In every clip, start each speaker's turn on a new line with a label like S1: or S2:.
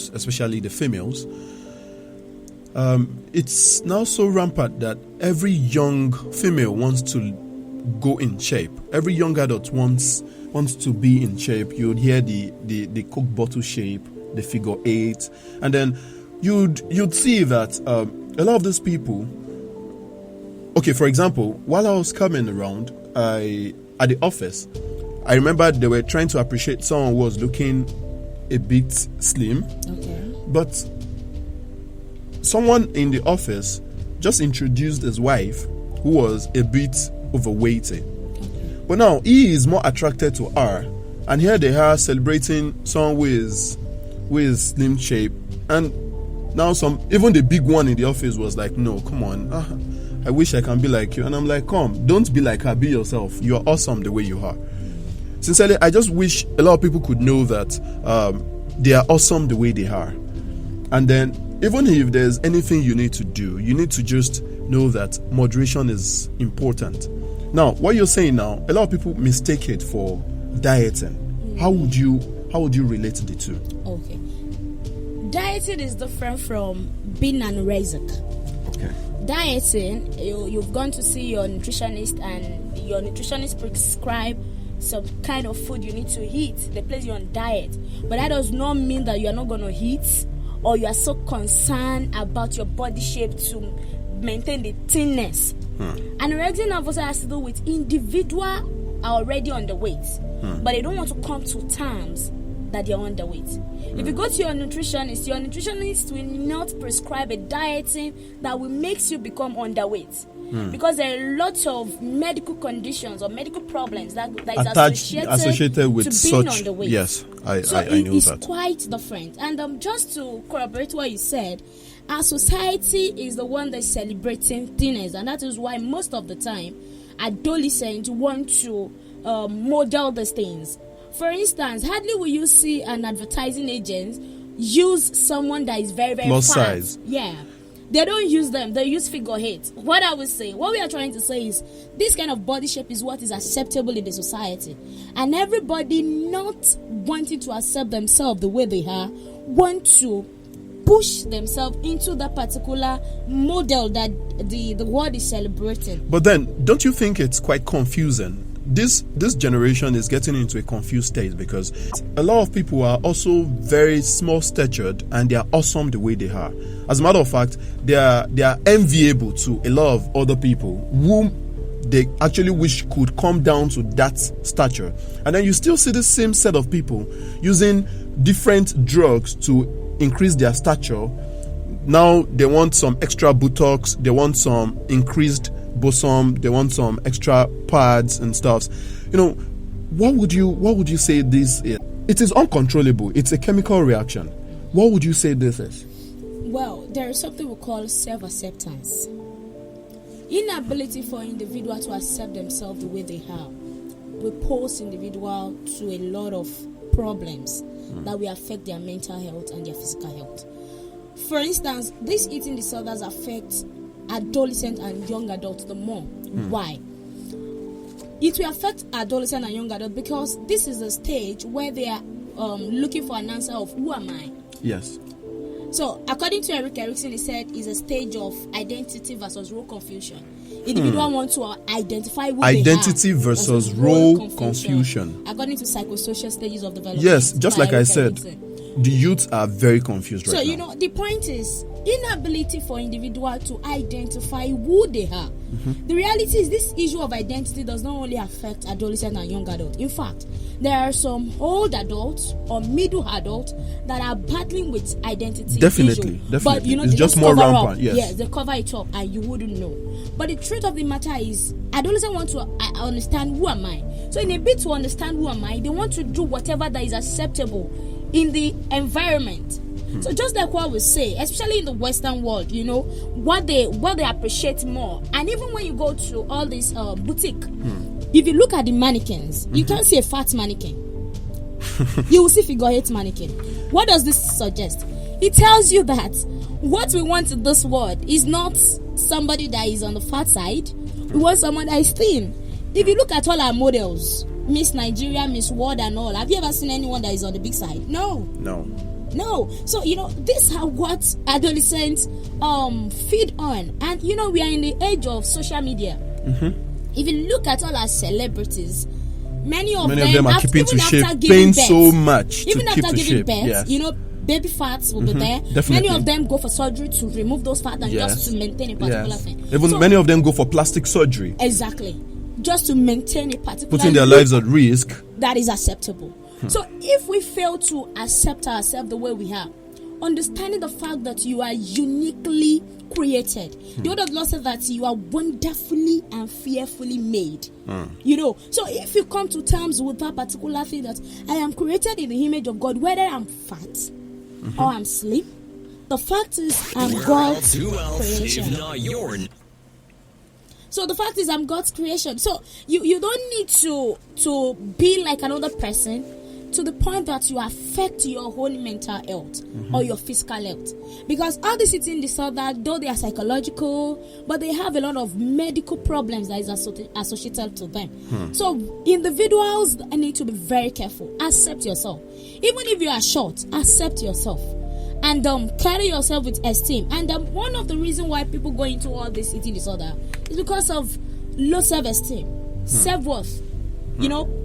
S1: girls, especially the females, it's now so rampant that every young female wants to go in shape. Every young adult wants to be in shape. You'd hear the Coke bottle shape, the figure 8, and then you'd see that a lot of these people. Okay, for example, while I was coming around, at the office, I remember they were trying to appreciate someone who was looking a bit slim.
S2: Okay.
S1: But someone in the office just introduced his wife, who was a bit overweight.
S2: Okay.
S1: But now he is more attracted to her, and here they are celebrating someone with slim shape, and now even the big one in the office was like, no, come on, I wish I can be like you. And I'm like, come, don't be like her, be yourself. You're awesome the way you are. Sincerely, I just wish a lot of people could know that they are awesome the way they are. And then, even if there's anything you need to do, you need to just know that moderation is important. Now, what you're saying now, a lot of people mistake it for dieting. How would you relate the two?
S2: Okay. Dieting is different from being anorexic.
S1: Okay.
S2: Dieting, you've gone to see your nutritionist, and your nutritionist prescribe some kind of food you need to eat. They place you on diet, but that does not mean that you are not going to eat, or you are so concerned about your body shape to maintain the thinness. Anorexia also has to do with individual are already underweight, but they don't want to come to terms that they're underweight. If you go to your nutritionist will not prescribe a dieting that will makes you become underweight. Because there are lots of medical conditions or medical problems that is associated with to being underweight.
S1: Yes, I knew that.
S2: It's quite different. And just to corroborate what you said, our society is the one that's celebrating thinness, and that is why most of the time adolescents want to model these things. For instance, hardly will you see an advertising agent use someone that is very, very
S1: plus
S2: fat.
S1: Size.
S2: Yeah. They don't use them. They use figure 8. What we are trying to say is this kind of body shape is what is acceptable in the society. And everybody not wanting to accept themselves the way they are, want to push themselves into that particular model that the world is celebrating.
S1: But then, don't you think it's quite confusing? This generation is getting into a confused state because a lot of people are also very small statured and they are awesome the way they are. As a matter of fact, they are enviable to a lot of other people whom they actually wish could come down to that stature. And then you still see the same set of people using different drugs to increase their stature. Now they want some extra Botox, they want some increased bosom, they want some extra pads and stuff. What would you say this is? It is uncontrollable. It's a chemical reaction. What would you say this is?
S2: Well, there is something we call self-acceptance. Inability for individuals to accept themselves the way they are will pose individual to a lot of problems that will affect their mental health and their physical health. For instance, these eating disorders affect adolescent and young adults the more. Why? It will affect adolescent and young adults because this is a stage where they are looking for an answer of who am I?
S1: Yes.
S2: So, according to Eric Erickson, he said it's a stage of identity versus role confusion. Individuals want to identify who
S1: identity versus role confusion.
S2: According to psychosocial stages of development.
S1: Yes, just like I said, the youth are very confused right now.
S2: So, the point is inability for individuals to identify who they are. The reality is this issue of identity does not only affect adolescents and young adults. In fact, there are some old adults or middle adults that are battling with identity
S1: Definitely.
S2: But
S1: it's just more rampant.
S2: Yes, they cover it up and you wouldn't know. But the truth of the matter is, adolescents want to understand who am I. So in a bit to understand who am I, they want to do whatever that is acceptable in the environment. So just like what we say, especially in the Western world, what they appreciate more. And even when you go to all these boutique, if you look at the mannequins, you can't see a fat mannequin. You will see figure 8 mannequin. What does this suggest? It tells you that what we want in this world is not somebody that is on the fat side. We want someone that is thin. If you look at all our models, Miss Nigeria, Miss World and all, have you ever seen anyone that is on the big side? No. No. So, these are what adolescents feed on. And, we are in the age of social media. If you look at all our celebrities, many of them
S1: are keeping to shape, paying so much
S2: even
S1: to
S2: after
S1: keep to
S2: giving
S1: shape.
S2: birth,
S1: Yes.
S2: baby fats will be there.
S1: Definitely.
S2: Many of them go for surgery to remove those fats and just to maintain a particular thing.
S1: Even many of them go for plastic surgery.
S2: Exactly. Just to maintain a particular
S1: putting their lives at risk.
S2: That is acceptable. So if we fail to accept ourselves the way we are, understanding the fact that you are uniquely created. The word of the Lord says that you are wonderfully and fearfully made. So if you come to terms with that particular thing, that I am created in the image of God, whether I'm fat or I'm slim, the fact is I'm God's creation. So the fact is I'm God's creation. So you don't need to be like another person to the point that you affect your own mental health or your physical health. Because all this eating disorder, though they are psychological, but they have a lot of medical problems that is associated to them. So individuals need to be very careful. Accept yourself. Even if you are short, accept yourself. And carry yourself with esteem. And one of the reasons why people go into all this eating disorder is because of low self-esteem, self-worth.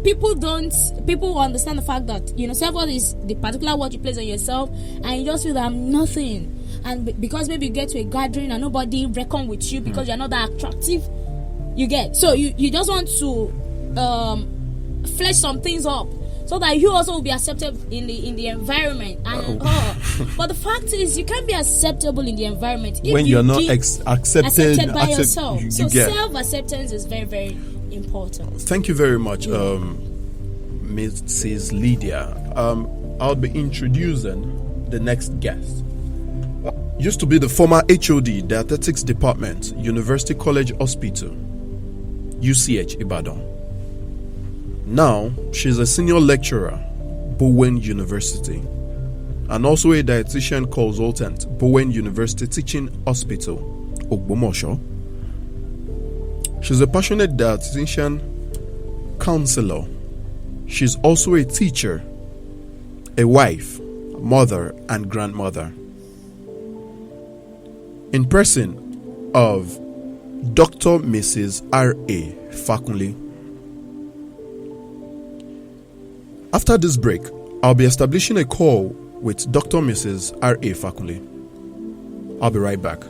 S2: People understand the fact that, self-worth is the particular word you place on yourself, and you just feel that I'm nothing. And because maybe you get to a gathering and nobody reckon with you because you're not that attractive, you get. So you just want to flesh some things up so that you also will be accepted in the environment. And but the fact is, you can't be acceptable in the environment if
S1: when you're not accepted
S2: by yourself. So
S1: get.
S2: Self-acceptance is very, very important.
S1: Thank you very much, Mrs. Lydia. I'll be introducing the next guest. Used to be the former HOD, Dietetics Department, University College Hospital, UCH Ibadan. Now, she's a senior lecturer, Bowen University, and also a dietitian consultant, Bowen University Teaching Hospital, Ogbomosho. She's a passionate dietitian counselor. She's also a teacher, a wife, mother, and grandmother. In person of Dr. Mrs. R.A. Fakunle. After this break, I'll be establishing a call with Dr. Mrs. R.A. Fakunle. I'll be right back.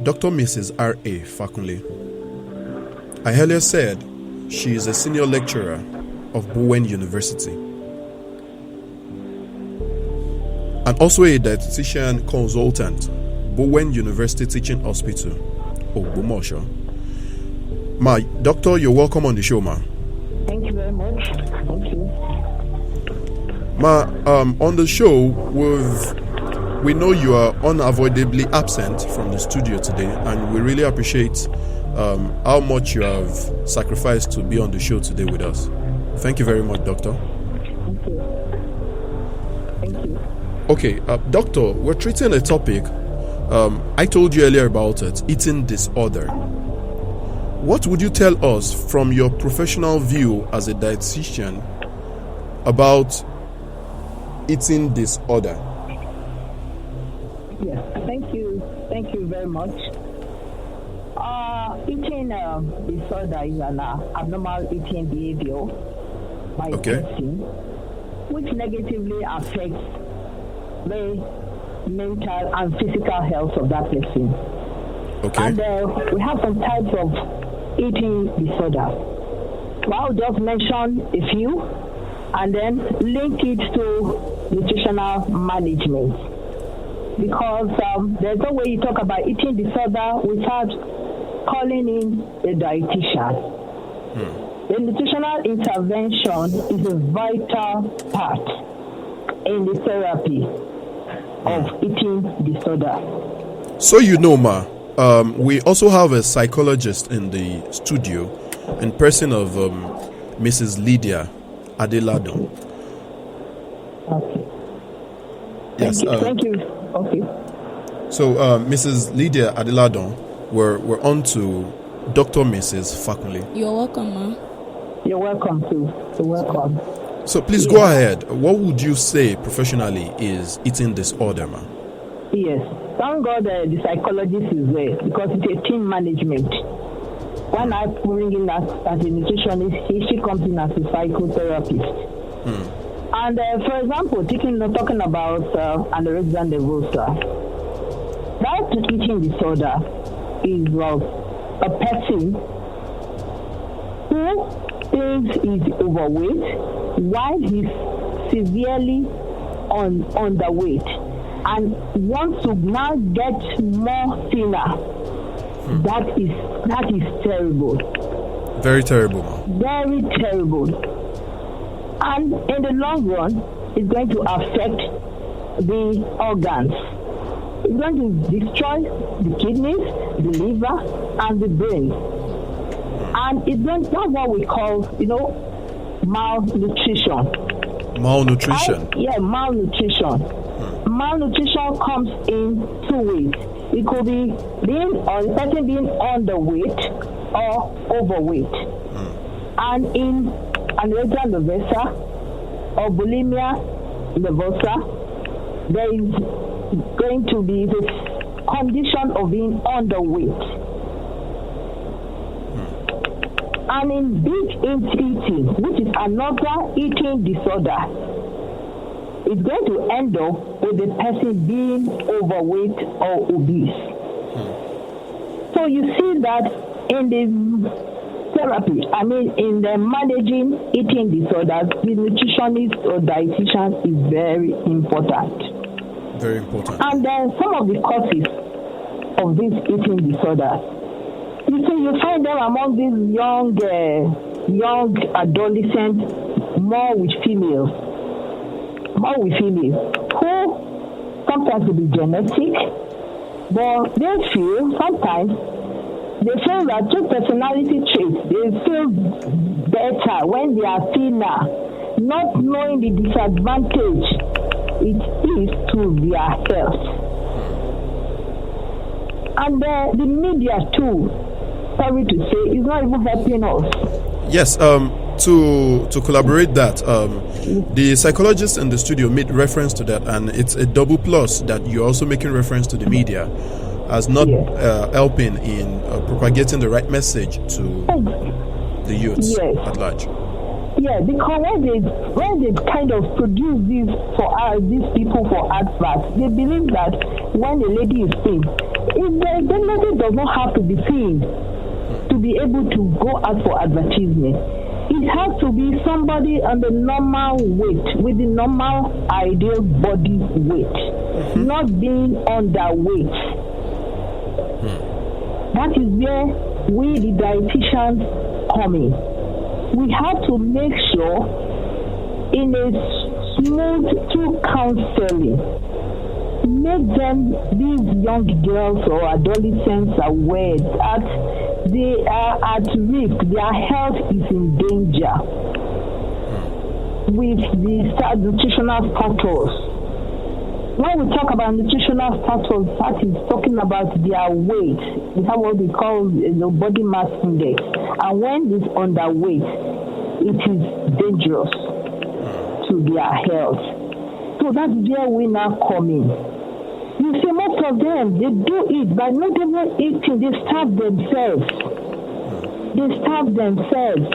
S1: Dr. Mrs. R.A. Fakunle. I earlier said she is a senior lecturer of Bowen University and also a dietitian consultant, Bowen University Teaching Hospital, Ogbomosho. Ma, doctor, you're welcome on the show, ma.
S3: Thank you very much. Thank you.
S1: Ma, on the show, we know you are unavoidably absent from the studio today, and we really appreciate how much you have sacrificed to be on the show today with us. Thank you very much, doctor.
S3: Thank you. Thank you.
S1: Okay, doctor, we're treating a topic. I told you earlier about it, eating disorder. What would you tell us from your professional view as a dietitian about eating disorder?
S3: Yes, thank you very much. Eating disorder is an abnormal eating behavior by a
S1: Okay.
S3: person, which negatively affects the mental and physical health of that person.
S1: Okay.
S3: And we have some types of eating disorder. So I'll just mention a few and then link it to nutritional management. Because there's no way you talk about eating disorder without calling in a dietitian. The nutritional intervention is a vital part in the therapy of eating disorder.
S1: So we also have a psychologist in the studio in person of Mrs. Lydia Adeladon.
S3: Okay.
S1: Yes.
S3: Thank you. Okay.
S1: So Mrs. Lydia Adeladon, we're on to Dr. Mrs. Fakunle.
S2: You're welcome, ma.
S3: You're welcome too. You're welcome.
S1: So please go ahead. What would you say professionally is eating disorder, ma?
S3: Yes. Thank God the psychologist is there because it's a team management. When I bring in as a nutritionist, she comes in as a psychotherapist. And for example, talking about anorexia nervosa, that eating disorder is a person who thinks he's overweight while he's severely underweight and wants to now get more thinner. That is terrible.
S1: Very terrible, ma.
S3: Very terrible. And in the long run, it's going to affect the organs. It's going to destroy the kidneys, the liver, and the brain. And that's what we call, malnutrition.
S1: Malnutrition.
S3: Malnutrition. Malnutrition comes in two ways. It could be the person being underweight or overweight. And in anorexia nervosa or bulimia nervosa, there is going to be this condition of being underweight. And in binge eating, which is another eating disorder, it's going to end up with the person being overweight or obese. So you see that in the therapy, in the managing eating disorders, the nutritionist or dietitian is very important.
S1: Very important.
S3: And then some of the causes of these eating disorders, you find them among these young adolescents, more with females, who sometimes will be genetic, but they feel that just personality traits, they feel better when they are thinner, not knowing the disadvantage it is to their health. And the media too, sorry to say, is not even helping us.
S1: Yes, to collaborate that, the psychologist in the studio made reference to that, and it's a double plus that you're also making reference to the media as not helping in propagating the right message to the youths at large.
S3: Yeah, because when they kind of produce these people for adverts, they believe that when a lady is thin, the lady does not have to be thin to be able to go out for advertisement. It has to be somebody on the normal weight, with the normal ideal body weight, not being underweight. That is where we, the dietitians, come in. We have to make sure in a smooth through counseling, make these young girls or adolescents aware that they are at risk, their health is in danger with the nutritional factors. When we talk about nutritional factors, that is talking about their weight. We have what we call the body mass index. And when it's underweight, it is dangerous to their health. So that's where we now come in. You see, most of them, they do it, but not even eating, they starve themselves. They starve themselves.